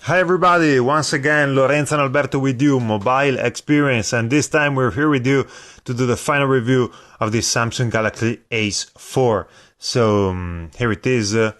Hi everybody, once again Lorenzo and Alberto with you, Mobile Experience, and this time we're here with you to do the final review of the Samsung Galaxy Ace 4. So here it is, a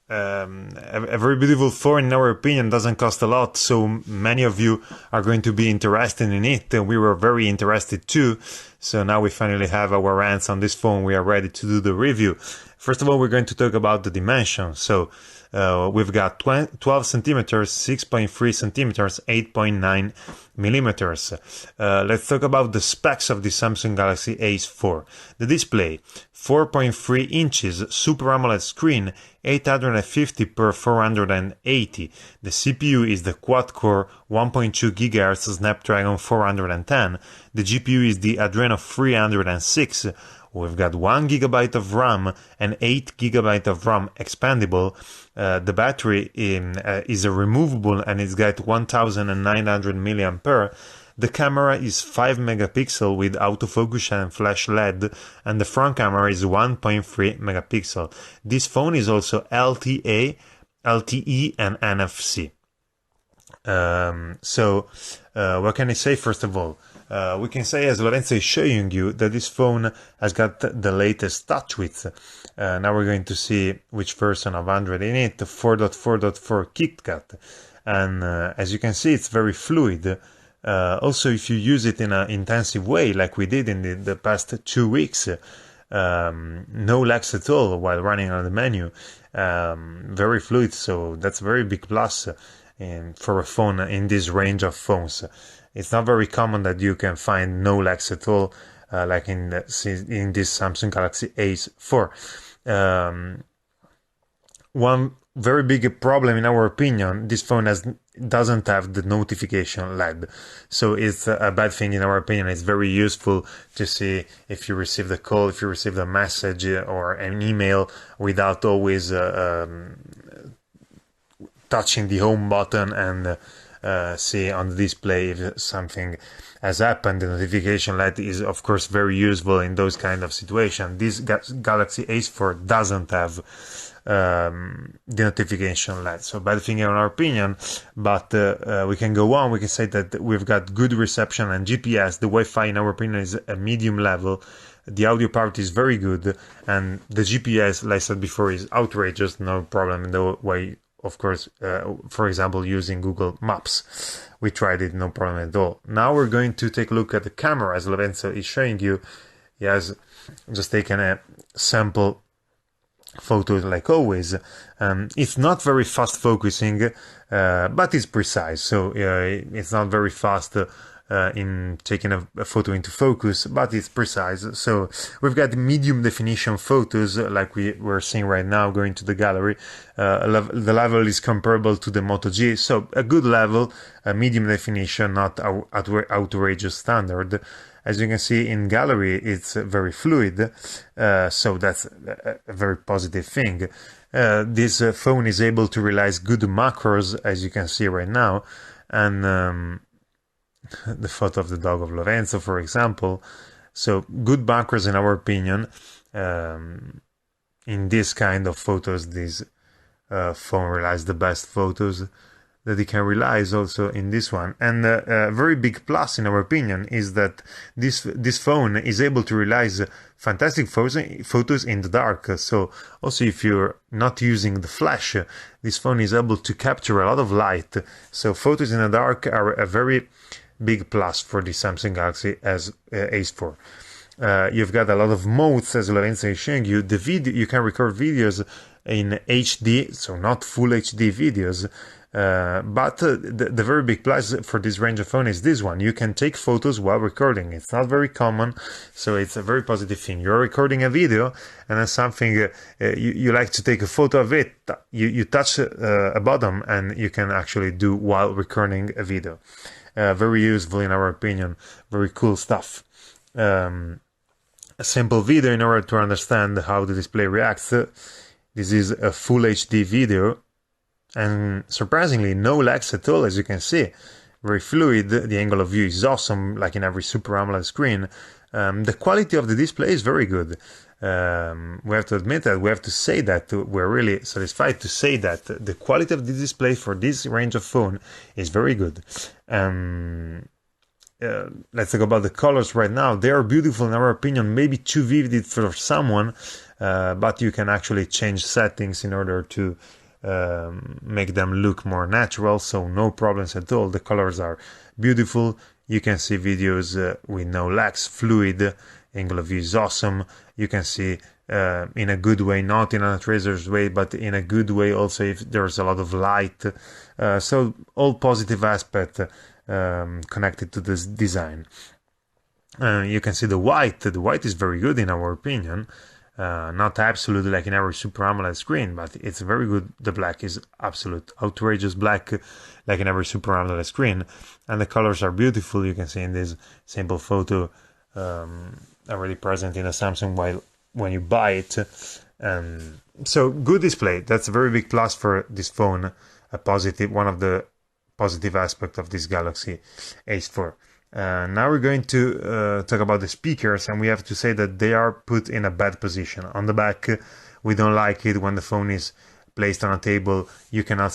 very beautiful phone in our opinion, doesn't cost a lot, so many of you are going to be interested in it, and we were very interested too. So now we finally have our hands on this phone, we are ready to do the review. First of all, we're going to talk about the dimensions. So we've got 12 centimeters, 6.3 centimeters, 8.9 millimeters. Let's talk about the specs of the Samsung Galaxy Ace 4. The display, 4.3 inches, Super AMOLED screen, 850 by 480. The CPU is the quad-core 1.2 GHz Snapdragon 410. The GPU is the Adreno 306. We've got 1 GB of RAM and 8 GB of RAM expandable. The battery is removable and it's got 1900 mAh. The camera is 5 megapixel with autofocus and flash LED, and the front camera is 1.3 megapixel. This phone is also LTE, and NFC. What can I say first of all? We can say, as Lorenzo is showing you, that this phone has got the latest touchwidth. Now we're going to see which version of Android in it, 4.4.4 KitKat. And as you can see, it's very fluid. Also, if you use it in an intensive way, like we did in the past 2 weeks, no lags at all while running on the menu. Very fluid, so that's a very big plus for a phone in this range of phones. It's not very common that you can find no lags at all, like in this Samsung Galaxy Ace 4. One very big problem, in our opinion, this phone doesn't have the notification LED. So it's a bad thing, in our opinion. It's very useful to see if you received a call, if you received a message or an email without always touching the home button and see on the display if something has happened. The notification LED is of course very useful in those kind of situations. This Galaxy Ace 4 doesn't have the notification LED, so bad thing in our opinion. But we can go on. We can say that we've got good reception and GPS. The Wi-Fi in our opinion is a medium level. The audio part is very good, and the GPS, like I said before, is outrageous. No problem in the way. Of course, for example, using Google Maps. We tried it, no problem at all. Now we're going to take a look at the camera, as Lorenzo is showing you. He has just taken a sample photo like always. It's not very fast focusing, but it's precise. So it's not very fast in taking a photo into focus, but it's precise. So we've got medium definition photos like we're seeing right now going to the gallery. The level is comparable to the Moto G, so a good level, medium definition, not outrageous standard. As you can see in gallery, it's very fluid, so that's a very positive thing. This phone is able to realize good macros, as you can see right now, and the photo of the dog of Lorenzo, for example. So good macros in our opinion. In this kind of photos, this phone realizes the best photos that it can realize also in this one. And a very big plus in our opinion is that this phone is able to realize fantastic photos in the dark. So also if you're not using the flash, this phone is able to capture a lot of light. So photos in the dark are a very big plus for the Samsung Galaxy Ace 4. You've got a lot of modes, as Lorenzo is showing you. The video, you can record videos in HD, so not full HD videos. But the very big plus for this range of phone is this one. You can take photos while recording. It's not very common, so it's a very positive thing. You're recording a video and then something you like to take a photo of it. You touch a button and you can actually do while recording a video. Very useful in our opinion. Very cool stuff. A simple video in order to understand how the display reacts. This is a full HD video, and surprisingly no lags at all, as you can see. Very fluid, the angle of view is awesome, like in every Super AMOLED screen. The quality of the display is very good. We have to admit that, we have to say that we're really satisfied to say that the quality of the display for this range of phone is very good. Let's talk about the colors right now. They are beautiful in our opinion, maybe too vivid for someone, but you can actually change settings in order to make them look more natural, so no problems at all. The colors are beautiful. You can see videos with no lags, fluid, angle of view is awesome. You can see in a good way, not in a tracer's way, but in a good way also if there's a lot of light. So all positive aspect connected to this design. You can see the white. The white is very good in our opinion. Not absolutely like in every Super AMOLED screen, but it's very good. The black is absolute outrageous black, like in every Super AMOLED screen, and the colors are beautiful. You can see in this sample photo already present in a Samsung while when you buy it. So good display. That's a very big plus for this phone. A positive, one of the positive aspects of this Galaxy Ace 4. Now we're going to talk about the speakers, and we have to say that they are put in a bad position. On the back, we don't like it when the phone is placed on a table. You cannot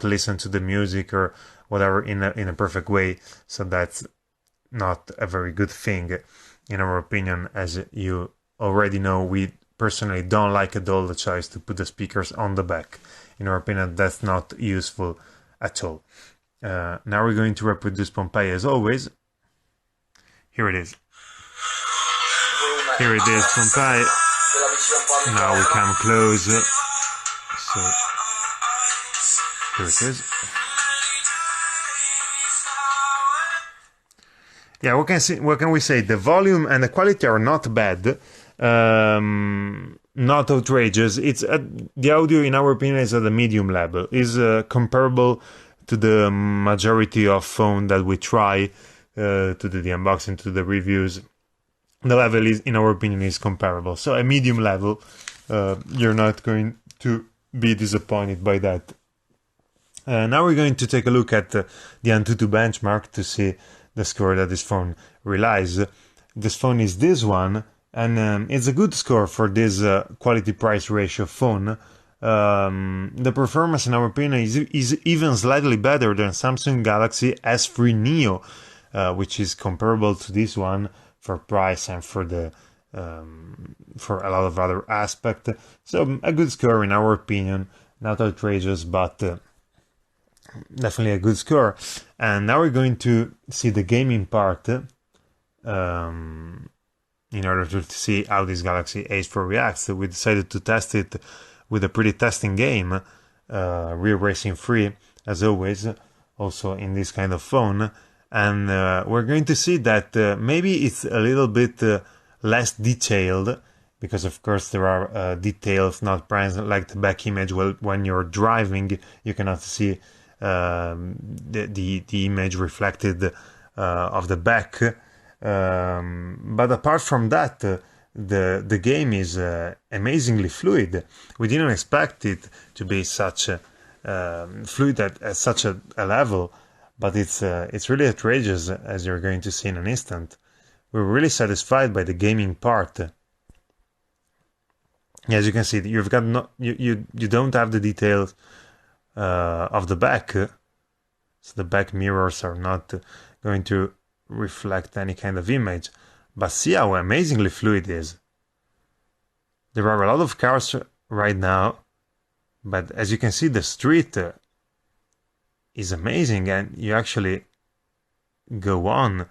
listen to the music or whatever in a perfect way. So that's not a very good thing, in our opinion. As you already know, we personally don't like at all the choice to put the speakers on the back. In our opinion, that's not useful at all. Now we're going to reproduce Pompeii as always. Here it is. Here it is, Pompeii. Now we come close. So here it is. Yeah, what can we say? The volume and the quality are not bad. Not outrageous. It's the audio, in our opinion, is at a medium level. Is comparable to the majority of phone that we try to do the unboxing, to the reviews. The level is, in our opinion, is comparable. So a medium level, you're not going to be disappointed by that. Now we're going to take a look at the Antutu benchmark to see the score that this phone relies. This phone is this one, and it's a good score for this quality price ratio phone. The performance, in our opinion, is even slightly better than Samsung Galaxy S3 Neo, which is comparable to this one for price and for the for a lot of other aspects. So a good score in our opinion, not outrageous, but definitely a good score. And now we're going to see the gaming part in order to see how this Galaxy Ace 4 reacts. So we decided to test it with a pretty testing game, Real Racing 3, as always, also in this kind of phone. And we're going to see that maybe it's a little bit less detailed, because of course there are details not present, like the back image. Well, when you're driving, you cannot see the image reflected of the back. But apart from that, the game is amazingly fluid. We didn't expect it to be such fluid at such a level, but it's really outrageous, as you're going to see in an instant. We're really satisfied by the gaming part. As you can see, you've got you don't have the details of the back, so the back mirrors are not going to reflect any kind of image. But see how amazingly fluid it is. There are a lot of cars right now, but as you can see, the street is amazing, and you actually go on.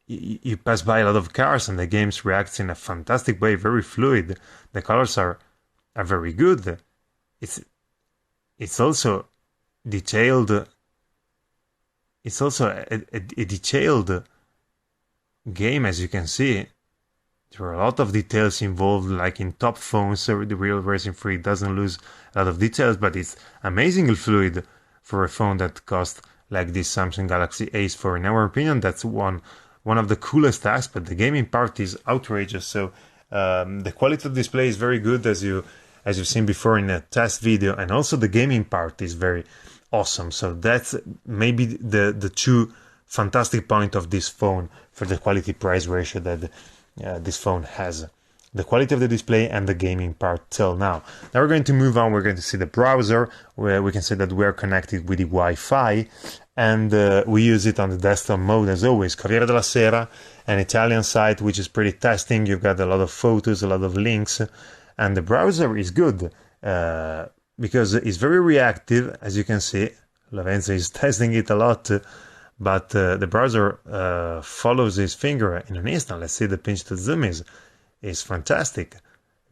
You pass by a lot of cars, and the game reacts in a fantastic way, very fluid. The colors are very good. It's also detailed. It's also a detailed game, as you can see. There are a lot of details involved, like in top phones. So the Real Racing 3 doesn't lose a lot of details, but it's amazingly fluid for a phone that costs like this Samsung Galaxy Ace 4. In our opinion, that's one of the coolest aspects. The gaming part is outrageous. So the quality of display is very good, as you've seen before in a test video, and also the gaming part is very awesome. So that's maybe the two fantastic point of this phone for the quality price ratio that this phone has. The quality of the display and the gaming part till now. Now we're going to move on. We're going to see the browser, where we can say that we're connected with the Wi-Fi, and we use it on the desktop mode as always. Corriere della Sera, an Italian site which is pretty testing. You've got a lot of photos, a lot of links, and the browser is good because it's very reactive, as you can see. Lorenzo is testing it a lot, but the browser follows his finger in an instant. Let's see the pinch to zoom is fantastic,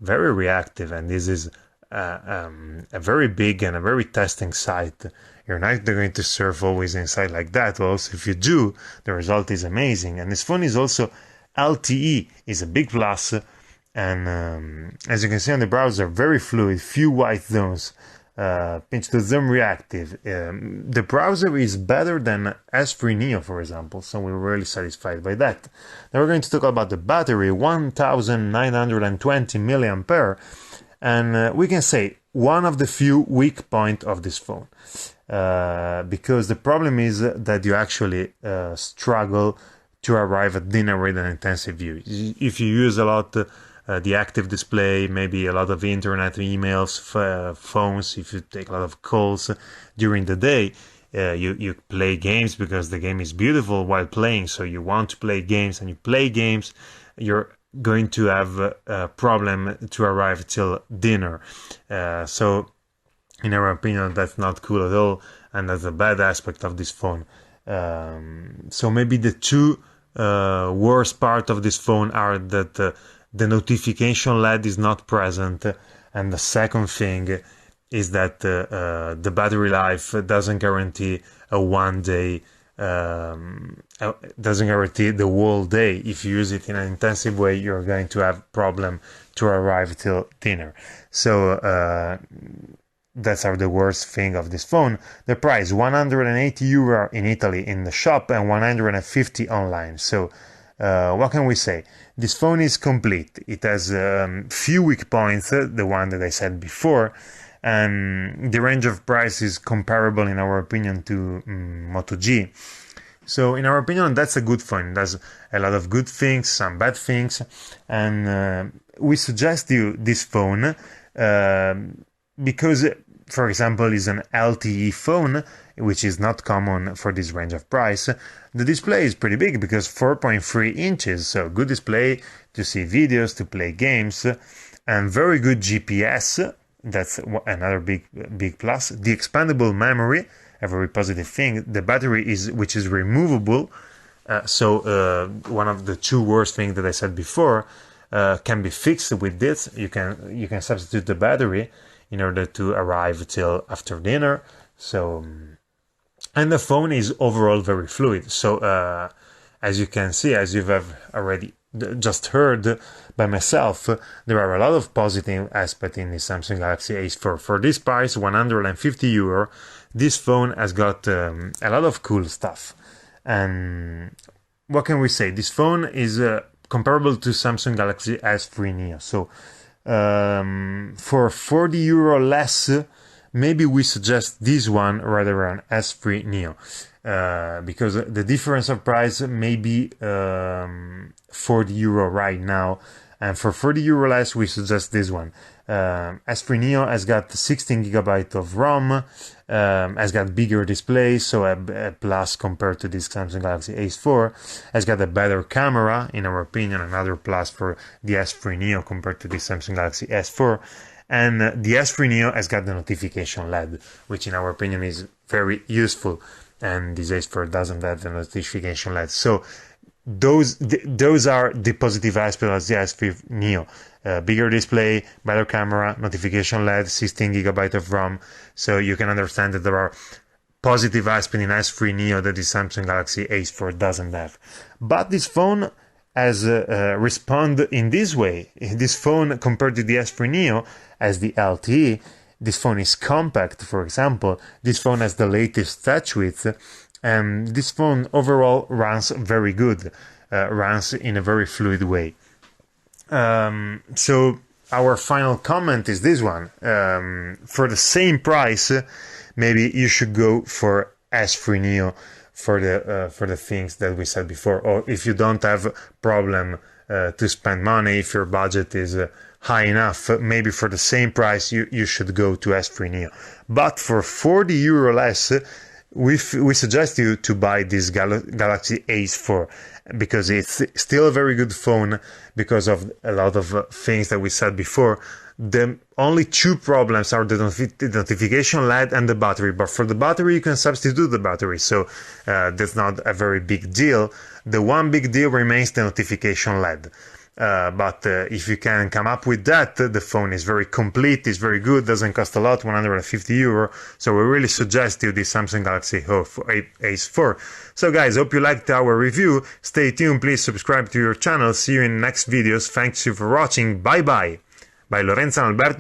very reactive, and this is a very big and a very testing site. You're not going to surf always inside like that, but also if you do, the result is amazing. And this phone is also LTE, is a big plus, and as you can see on the browser, very fluid, few white zones, pinch to zoom reactive. The browser is better than S3 Neo, for example, so we're really satisfied by that. Now we're going to talk about the battery, 1920 milliampere, and we can say one of the few weak points of this phone, because the problem is that you actually struggle to arrive at dinner with an intensive view. If you use a lot the active display, maybe a lot of internet, emails, phones, if you take a lot of calls during the day, you play games because the game is beautiful while playing, so you want to play games and you play games, you're going to have a problem to arrive till dinner. So in our opinion, that's not cool at all, and that's a bad aspect of this phone. So maybe the two worst part of this phone are that the notification LED is not present, and the second thing is that the battery life doesn't guarantee a 1 day, doesn't guarantee the whole day. If you use it in an intensive way, you're going to have problem to arrive till dinner. So that's the worst thing of this phone. The price, 180 euro in Italy in the shop and 150 online. So what can we say? This phone is complete. It has few weak points, the one that I said before, and the range of price is comparable in our opinion to Moto G. So in our opinion, that's a good phone. It does a lot of good things, some bad things, and we suggest you this phone because, for example, it's an LTE phone, which is not common for this range of price. The display is pretty big because 4.3 inches, so good display to see videos, to play games, and very good GPS. That's another big plus. The expandable memory, a very positive thing. The battery which is removable. So one of the two worst things that I said before can be fixed with this. You can substitute the battery in order to arrive till after dinner. So. And the phone is overall very fluid. So as you can see, as you have already just heard by myself, there are a lot of positive aspects in the Samsung Galaxy A4. For this price, 150 euro, this phone has got a lot of cool stuff. And what can we say? This phone is comparable to Samsung Galaxy S3 Neo. So for 40 euro less, maybe we suggest this one rather than S3 Neo, because the difference of price may be 40 euro right now, and for 40 euro less we suggest this one. S3 Neo has got 16 gigabyte of ROM, has got bigger display, so a plus compared to this Samsung Galaxy A4, has got a better camera, in our opinion, another plus for the S3 Neo compared to the Samsung Galaxy S4. And the S3 Neo has got the notification LED, which in our opinion is very useful, and this S4 doesn't have the notification LED. So those are the positive aspects of the S3 Neo. Bigger display, better camera, notification LED, 16 gigabyte of ROM. So you can understand that there are positive aspects in S3 Neo that the Samsung Galaxy A4 doesn't have. But this phone has responded in this way. This phone, compared to the S3 Neo, as the LTE, this phone is compact, for example. This phone has the latest touch width, and this phone overall runs very good, runs in a very fluid way. So our final comment is this one. For the same price, maybe you should go for S3 Neo for the things that we said before. Or if you don't have problem to spend money, if your budget is high enough, maybe for the same price you should go to S3 Neo. But for 40 euro less, we suggest you to buy this Galaxy Ace 4, because it's still a very good phone because of a lot of things that we said before. The only two problems are the notification LED and the battery, but for the battery you can substitute the battery, so that's not a very big deal. The one big deal remains the notification LED. But if you can come up with that, the phone is very complete, is very good, doesn't cost a lot, 150 euro. So we really suggest you the Samsung Galaxy Ace 4. So guys, hope you liked our review. Stay tuned, please subscribe to your channel. See you in next videos. Thanks you for watching. Bye bye. By Lorenzo and Alberto.